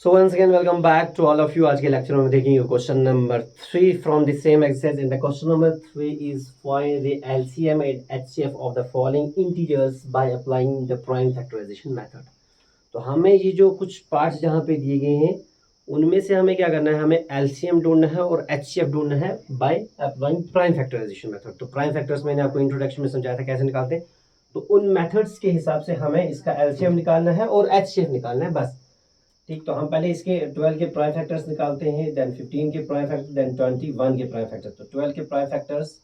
So once again, welcome back to all of you. आज के lecture में देखेंगे question number 3 from the same exercise. In the question number 3 is find the LCM and HCF of the following integers by applying the prime factorization method. तो हमें ये जो कुछ parts जहाँ पे दिए गए हैं उनमें से हमें क्या करना है, हमें LCM ढूंढना है और HCF ढूंढना है by applying prime factorization method. तो प्राइम फैक्टर्स मैंने आपको इंट्रोडक्शन में समझाया था कैसे निकालते हैं. तो उन मेथड्स के हिसाब से हमें इसका LCM निकालना है और HCF निकालना है बस. ठीक, तो हम पहले इसके 12 के प्राइम फैक्टर्स निकालते हैं, देन 15 के प्राइम फैक्टर, देन 21 के प्राइम फैक्टर. तो 12 के प्राइम फैक्टर्स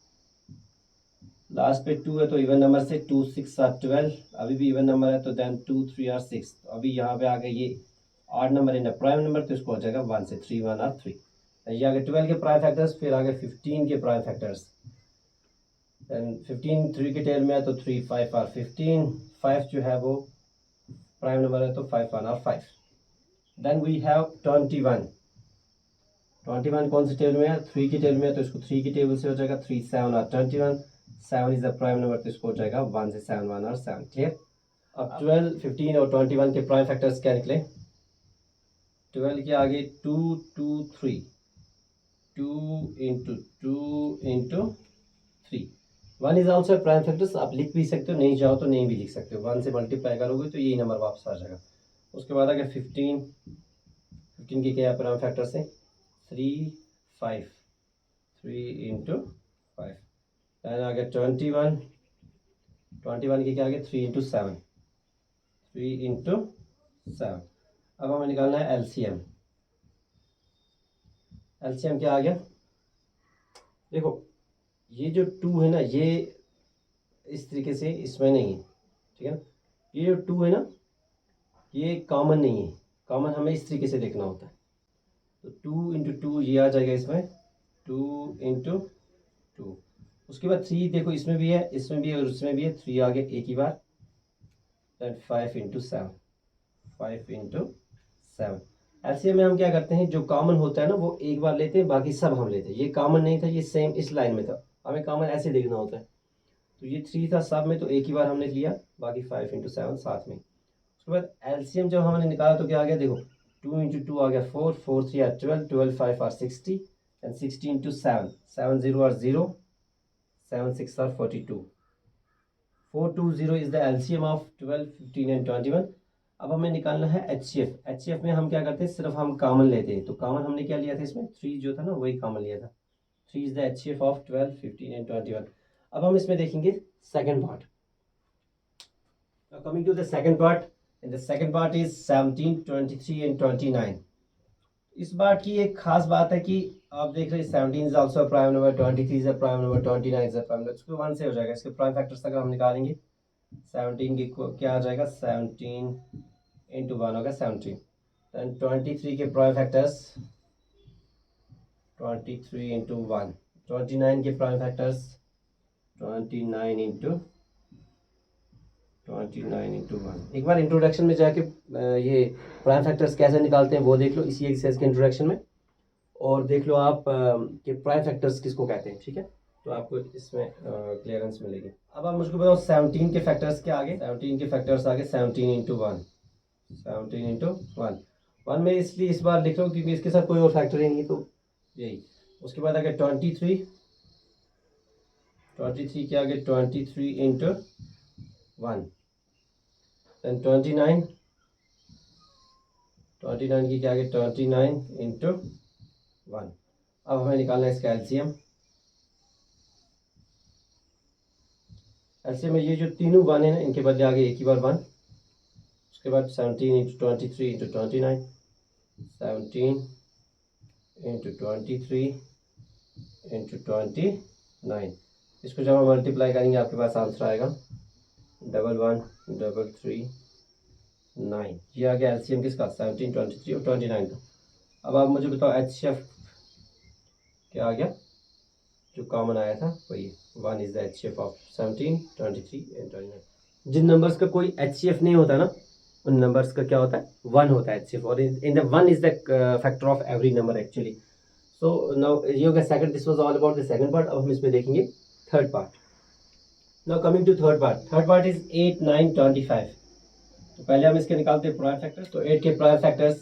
लास्ट पे 2 है तो इवन नंबर से 2 6 आर 12, अभी भी इवन नंबर है तो देन 2 3 आर 6. तो अभी यहाँ पे आ गए ये odd number in prime number तो इसको हो जाएगा 1 से 3 1 आर 3. ये आगे 12 के प्राइम फैक्टर्स, फिर आगे 15 के प्राइम फैक्टर्स, देन 15 3 के टेल में है तो 3 5 आर 15, 5 जो है वो प्राइम नंबर है तो 5 1 आर 5. Then we have 21. 21 कौन से टेबल में है, 3 की टेबल में है तो इसको 3 की टेबल से हो जाएगा 3 7 और 21. 7 इज द प्राइम नंबर तो इसको हो जाएगा 1 से 7 1 और 7. क्लियर. अब 12 15 और 21 के प्राइम फैक्टर्स क्या निकले. 12 के आगे 2 2 3, 2 into 2 into 3. 1 is also prime factors. आप लिख भी सकते हो, नहीं चाहो तो नहीं भी लिख सकते हो. 1 से मल्टीप्लाई करोगे तो यही नंबर वापस आ जाएगा. उसके बाद अगर 15 के क्या प्राइम फैक्टर से 3 5, 3 इंटू 5. दैन आगे 21 के क्या आगे 3 इंटू 7, 3 इंटू 7. अब हमें निकालना है एलसीएम. एलसीएम क्या आ गया, देखो ये जो 2 है ना ये इस तरीके से इसमें नहीं है, ठीक है ना. ये जो 2 है ना ये कॉमन नहीं है, कॉमन हमें इस तरीके से देखना होता है. तो 2 इंटू 2 ये आ जाएगा इसमें 2 इंटू 2. उसके बाद 3 देखो इसमें भी है, इसमें भी है और इसमें भी है. 3 आ गया एक ही बार. Then 5 into 7, 5 into 7. एलसीएम में हम क्या करते हैं, जो कॉमन होता है ना वो एक बार लेते हैं, बाकी सब हम लेते हैं. ये कॉमन नहीं था, ये सेम इस लाइन में था, हमें कॉमन ऐसे देखना होता है. तो ये 3 था सब में तो एक ही बार हमने लिया, बाकी 5 इंटू 7 साथ में. उसके बाद एलसीएम जब हमने निकाला तो क्या आ गया, देखो 2 इंटू 2 आ गया 4, 4 3 are 12, 12 5 are 60 and 60 into 7, 7 0 are 0, 7 6 are 42. 420 is the LCM of 12 15 and 21. अब हमें निकालना है एचसीएफ. एचसीएफ में हम क्या करते हैं, सिर्फ हम कॉमन लेते हैं. तो कॉमन हमने क्या लिया था इसमें, 3 जो था ना वही कॉमन लिया था. 3 is the HCF of 12 15 and 21. अब हम इसमें देखेंगे second part. Coming to the second part. And the second part is 17, 23 and 29. इस पार्ट की एक खास बात है कि आप देख रहे हैं 17 is also a prime number, 23 is a prime number, 29 is a prime number. इसको 1 से हो जाएगा. इसके प्राइम फैक्टर्स अगर हम निकालेंगे 17 की क्या आ जाएगा, 17 इंटू 1 होगा 17. दैन 23 के प्राइम फैक्टर्स 23 इंटू 1. 29 के प्राइम फैक्टर्स 29 इंटू 29 इंटू 1. एक बार इंट्रोडक्शन में जाके ये प्राइम फैक्टर्स कैसे निकालते हैं वो देख लो इसी एक्सरसाइज के इंट्रोडक्शन में, और देख लो आप कि प्राइम फैक्टर्स किसको कहते हैं. ठीक है, तो आपको इसमें क्लियरेंस मिलेगी. अब आप मुझको बताओ 17 के फैक्टर्स के आगे, 17 के फैक्टर्स आगे 17 इंटू 1, 17 इंटू 1. 1 में इसलिए इस बार लिख रहा हूँ क्योंकि इसके साथ कोई और फैक्टर ही नहीं, तो यही. उसके बाद आगे 23 के आगे 23 इंटू 1. Then 29 की क्या आगे 29 इंटू 1. अब हमें निकालना है इसका एलसीएम. एलसीएम में ये जो तीनों 1 है ना इनके बदले आगे एक ही बार 1. उसके बाद 17 इंटू 23 इंटू 29, 17 इंटू 23 इंटू 29. इसको जब हम मल्टीप्लाई करेंगे आपके पास आंसर आएगा 1133 9. ये आ गया एलसीएम किसका, 17 23 और 29 का. अब आप मुझे बताओ एचसीएफ क्या आ गया, जो कॉमन आया था वही 1 is the HCF of 17 23 and 29. जिन नंबर्स का कोई एचसीएफ नहीं होता ना उन नंबर्स का क्या होता है 1 होता है एचसीएफ, और in the 1 is the factor of every number actually. So now ये हो गया second. This was all about the second part. अब हम इसमें देखेंगे third part. Now coming to third part. Third part is 8 9 25. तो पहले हम इसके निकालते हैं प्राइम फैक्टर्स. तो 8 के prime factors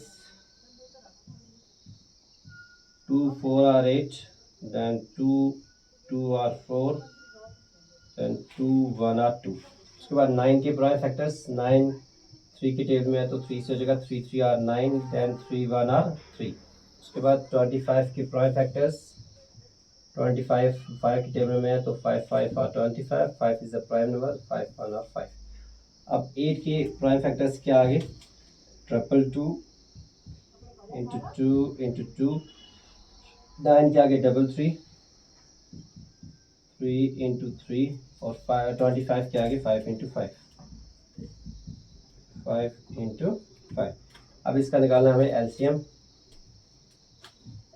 2 4 are 8, then 2 2 are 4, then 2 1 are 2. उसके बाद 9 के प्राइम फैक्टर्स, 9 3 के टेबल में है तो 3 से हो जाएगा, 3 3 are 9, then 3 1 are 3. उसके बाद 25 के प्राइम फैक्टर्स, 25 5 के टेबल में है तो 5 5 are 25, 5 is a prime number, 5 1 are 5. अब 8 के प्राइम फैक्टर्स क्या आगे, 2 into 2 into 2, 9 के आगे 3 3 into 3 और 25 के आगे 5 into 5 5 into 5. अब इसका निकालना हमें एलसीएम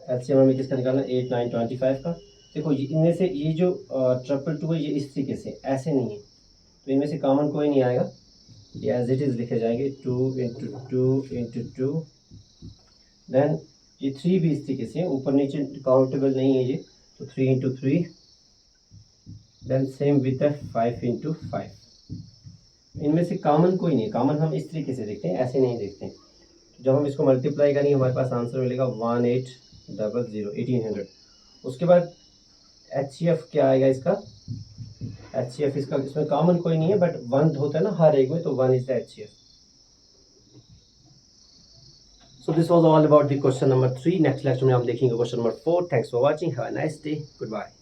हमें किसका निकालना, 8 9 25 का. देखो इनमें से ये जो 2 है ये इस तरीके से ऐसे नहीं है, तो इनमें से कॉमन कोई नहीं आएगा, ये एज इट इज़ लिखे जाएंगे, 2 into 2 into 2. देन ये 3 भी इस तरीके से ऊपर नीचे काउंटेबल नहीं है ये, तो 3 into 3. Then same with 5 into 5. इनमें से कॉमन कोई नहीं है, कॉमन हम इस तरीके से देखते हैं, ऐसे नहीं देखते हैं. जब हम इसको मल्टीप्लाई करेंगे हमारे पास आंसर मिलेगा 1800 1800. उसके बाद HCF क्या आएगा इसका, HCF इसका, इसमें कॉमन कोई नहीं है बट 1 होता है ना हर एक में, तो 1 is the HCF. So this was all about the question number 3. Next lecture में हम देखेंगे question number 4. Thanks for watching. Have a nice day. Goodbye.